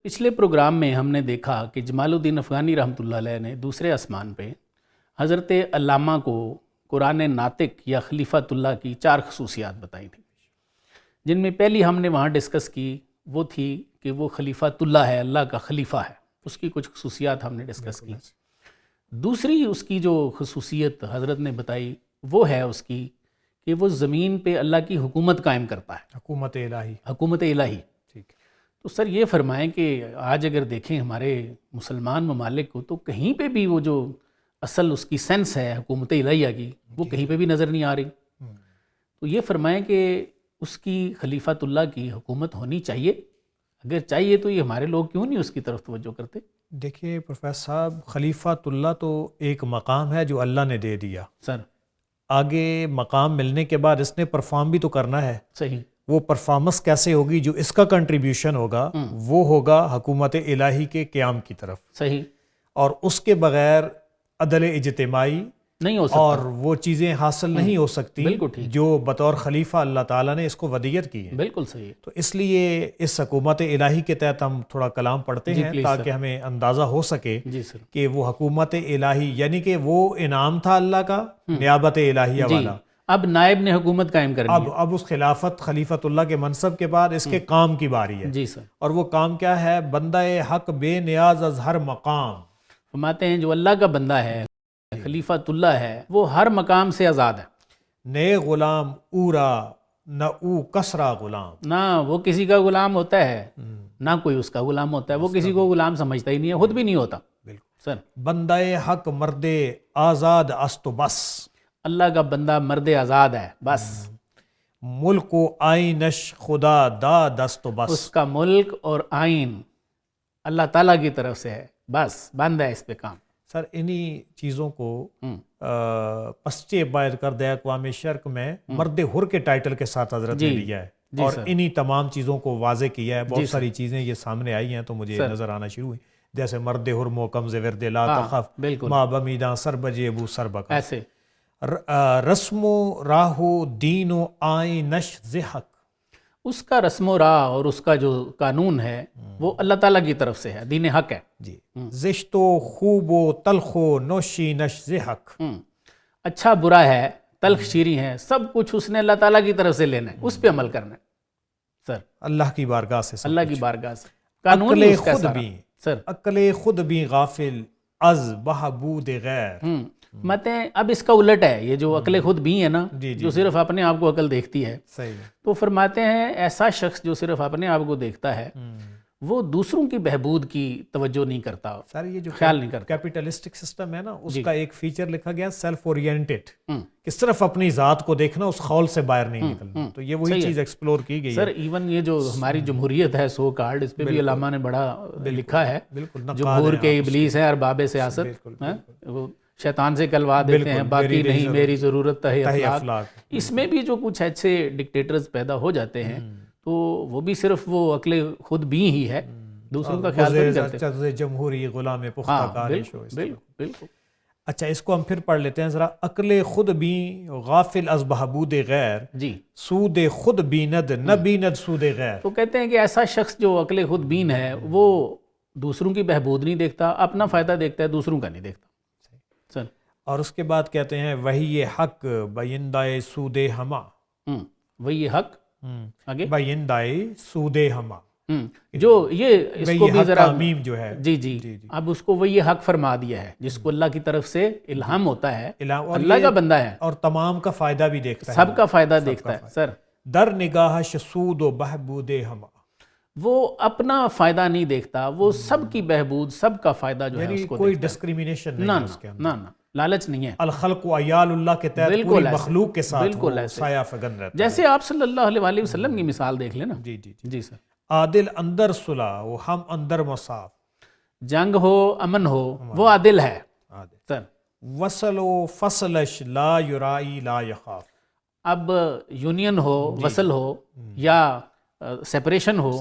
پچھلے پروگرام میں ہم نے دیکھا کہ جمال الدین افغانی رحمۃ اللہ علیہ نے دوسرے آسمان پہ حضرت علامہ کو قرآن ناطق یا خلیفۃ اللہ کی 4 خصوصیات بتائی تھیں، جن میں پہلی ہم نے وہاں ڈسکس کی وہ تھی کہ وہ خلیفۃ اللہ ہے، اللہ کا خلیفہ ہے، اس کی کچھ خصوصیات ہم نے ڈسکس کی۔ دوسری اس کی جو خصوصیت حضرت نے بتائی وہ ہے اس کی کہ وہ زمین پہ اللہ کی حکومت قائم کرتا ہے، حکومت الہی۔ حکومت الہی۔ ٹھیک۔ تو سر یہ فرمائیں کہ آج اگر دیکھیں ہمارے مسلمان ممالک کو تو کہیں پہ بھی وہ جو اصل اس کی سینس ہے حکومت الہیہ کی وہ کہیں پہ بھی نظر نہیں آ رہی، تو یہ فرمائیں کہ اس کی خلیفۃ اللہ کی حکومت ہونی چاہیے؟ اگر چاہیے تو یہ ہمارے لوگ کیوں نہیں اس کی طرف توجہ کرتے؟ دیکھیے پروفیسر صاحب، خلیفۃ اللہ تو ایک مقام ہے جو اللہ نے دے دیا، سر آگے مقام ملنے کے بعد اس نے پرفارم بھی تو کرنا ہے۔ صحیح۔ وہ پرفارمنس کیسے ہوگی؟ جو اس کا کنٹریبیوشن ہوگا وہ ہوگا حکومت الہی کے قیام کی طرف، صحیح۔ اور اس کے بغیر عدل اجتماعی نہیں ہو سکتا، اور وہ چیزیں حاصل نہیں ہو سکتی بالکل ٹھیک، جو بطور خلیفہ اللہ تعالیٰ نے اس کو ودیت کی ہے۔ بالکل صحیح۔ تو اس لیے اس حکومت الہی کے تحت ہم تھوڑا کلام پڑھتے جی ہیں پلیز تاکہ سر۔ ہمیں اندازہ ہو سکے جی سر۔ کہ وہ حکومت الہی یعنی کہ وہ انعام تھا اللہ کا نیابت الہیہ جی، والا، اب نائب نے حکومت قائم کرنی ہے۔ اب اس خلافت خلیفت اللہ کے منصب کے بعد اس کے کام کی باری ہے۔ جی سر۔ اور وہ کام کیا ہے؟ بندہ حق بے نیاز از ہر مقام۔ فرماتے ہیں جو اللہ کا بندہ ہے، خلیفۃ اللہ ہے، وہ ہر مقام سے آزاد ہے، نئے غلام اورا نہ او کسرا غلام، نہ وہ کسی کا غلام ہوتا ہے نہ کوئی اس کا غلام ہوتا ہے، وہ کسی کو غلام سمجھتا ہی نہیں ہے، خود بھی نہیں ہوتا۔ بالکل سر بندہ حق مرد آزاد است و بس، اللہ کا بندہ مرد آزاد ہے بس، ملک و آئینش خدا دا دست و اس بس۔ کا ملک اور آئین اللہ تعالیٰ کی طرف سے ہے، بس بند ہے اس پہ کام۔ سر انہی چیزوں کو پسچے باید کردہ اقوام شرق میں مرد حر کے ٹائٹل کے ساتھ حضرت نے لیا ہے، اور انہی تمام چیزوں کو واضح کیا ہے۔ بہت ساری چیزیں یہ سامنے آئی ہیں تو مجھے نظر آنا شروع ہوئی، جیسے مرد حر محکم زورد لا تخف ما بمیداں سر بجے ابو سر بکا، ایسے رسم و راہ و دین و آئینش زحق، اس کا رسم و راہ اور اس کا جو قانون ہے وہ اللہ تعالیٰ کی طرف سے ہے، دین حق ہے۔ جی، زشت و خوب و تلخ و نوشی نش زحق، اچھا برا ہے، تلخ شیریں ہے، سب کچھ اس نے اللہ تعالیٰ کی طرف سے لینا ہے، اس پہ عمل کرنا ہے۔ سر اللہ کی بارگاہ سے اللہ کی بارگاہ سے قانون عقل ہی اس کا خود سارا۔ بھی، سر عقل خود بھی غافل از بہبود غیر۔ متیں اب اس کا الٹ ہے، یہ جو عقل خود بھی ہے نا، جو صرف اپنے آپ کو عقل دیکھتی ہے، صحیح ہے۔ تو فرماتے ہیں ایسا شخص جو صرف اپنے آپ کو دیکھتا ہے وہ دوسروں کی بہبود کی توجہ نہیں کرتا، سر یہ جو خیال نہیں کرتا۔ کیپیٹلسٹک سسٹم ہے نا، اس کا ایک فیچر لکھا گیا سیلف اورینٹڈ، کہ صرف اپنی ذات کو دیکھنا، اس خول سے باہر نہیں نکلنا۔ تو یہ وہی چیز ایکسپلور کی گئی ہے۔ سر ایون یہ جو ہماری جمہوریت ہے سو کارڈ، اس پہ بھی علامہ نے بڑا لکھا ہے، بالکل جمہور کے ابلیس ہے ارباب سیاست، وہ شیطان سے کلوا دیتے ہیں، باقی نہیں میری ضرورت ہے اخلاق۔ اس میں بھی جو کچھ ایسے ڈکٹیٹرز پیدا ہو جاتے ہیں تو وہ بھی صرف وہ عقل خود بھی ہی ہے، دوسروں کا خیال نہیں کرتے۔ جمہوری غلام پختہ کارش ہو۔ بالکل۔ اچھا اس کو ہم پھر پڑھ لیتے ہیں ذرا۔ عقل خود بھی غافل از بہبود غیر، جی، سود خود بیند نہ بیند سود غیر۔ تو کہتے ہیں کہ ایسا شخص جو عقل خود بین ہے وہ دوسروں کی بہبود نہیں دیکھتا، اپنا فائدہ دیکھتا ہے، دوسروں کا نہیں دیکھتا۔ سر اور اس کے بعد کہتے ہیں وہی حق بائندہ سود ہما، وہی حق آگے بائندہ سود ہما، جو یہ اس کو بھی ذرا تعمیم جو ہے، جی اب اس کو وہی حق فرما دیا ہے جس کو اللہ کی طرف سے الہام ہوتا ہے، اللہ کا بندہ ہے اور تمام کا فائدہ بھی دیکھتا ہے، سب کا فائدہ دیکھتا ہے۔ سر در نگاہش سود و بہبود ہما، وہ اپنا فائدہ نہیں دیکھتا، وہ سب کی بہبود، سب کا فائدہ جو ہے اس کو کوئی ڈسکریمنیشن نہیں ہے اس کے اندر، نہ لالچ نہیں ہے۔ الخلق و عیال اللہ کے تحت پوری مخلوق کے ساتھ وہ سایہ فگن رہتا ہے، جیسے آپ صلی اللہ علیہ وسلم کی مثال دیکھ لیں نا۔ جی سر۔ عادل اندر صلح و ہم اندر مصاف، جنگ ہو امن ہو وہ عادل ہے۔ سر وصل و فصلش لا یرائی لا یخاف، اب یونین ہو، وصل ہو یا سیپریشن ہو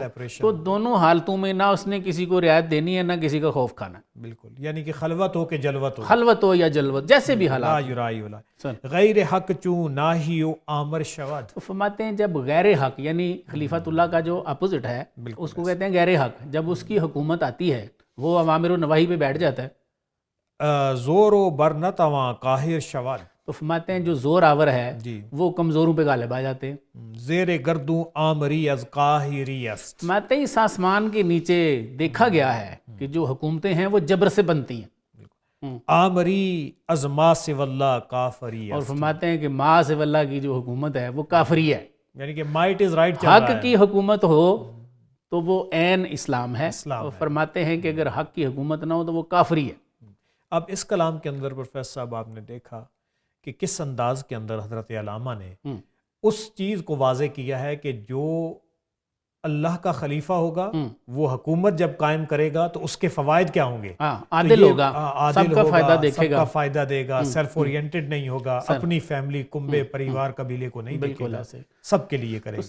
تو دونوں حالتوں میں نہ اس نے کسی کو رعایت دینی ہے نہ کسی کا خوف کھانا ہے. بالکل, یعنی کہ خلوت ہو کہ جلوت ہو, خلوت ہو یا جلوت, جیسے بھی لا حالات. یرائی ولا غیر حق چوں ناہی و آمر شود. تو فرماتے ہیں جب غیر حق یعنی خلیفۃ اللہ کا جو اپوزٹ ہے اس کو کہتے ہیں غیر حق, جب اس کی حکومت آتی ہے وہ اوامر و نواہی پہ بیٹھ جاتا ہے. زور و برنتواں قاہر شود. تو فرماتے ہیں جو زور آور ہے وہ کمزوروں پہ غالب آ جاتے ہیں. زیر گردوں آمری از قاہری است. فرماتے ہیں اس آسمان کے نیچے دیکھا گیا ہے کہ جو حکومتیں ہیں وہ جبر سے بنتی ہیں. آمری از ما سوی اللہ کافری اور است. فرماتے ہیں کہ ما سوی اللہ کی جو حکومت ہے وہ کافری ہے. یعنی کہ مائٹ از رائٹ چل رہا حق ہے. کی حکومت ہو تو وہ عین اسلام ہے, اسلام اور ہے. فرماتے ہیں کہ اگر حق کی حکومت نہ ہو تو وہ کافری ہے. اب اس کلام کے اندر پروفیسر صاحب آپ نے دیکھا کہ کس انداز کے اندر حضرت علامہ نے اس چیز کو واضح کیا ہے کہ جو اللہ کا خلیفہ ہوگا وہ حکومت جب قائم کرے گا تو اس کے فوائد کیا ہوں گے. عادل ہوگا, سب کا فائدہ دیکھے گا, سب کا فائدہ دے گا, سیلف اورینٹڈ نہیں ہوگا, اپنی فیملی کنبے پریوار قبیلے کو نہیں دیکھے گا, سب کے لیے کرے گا.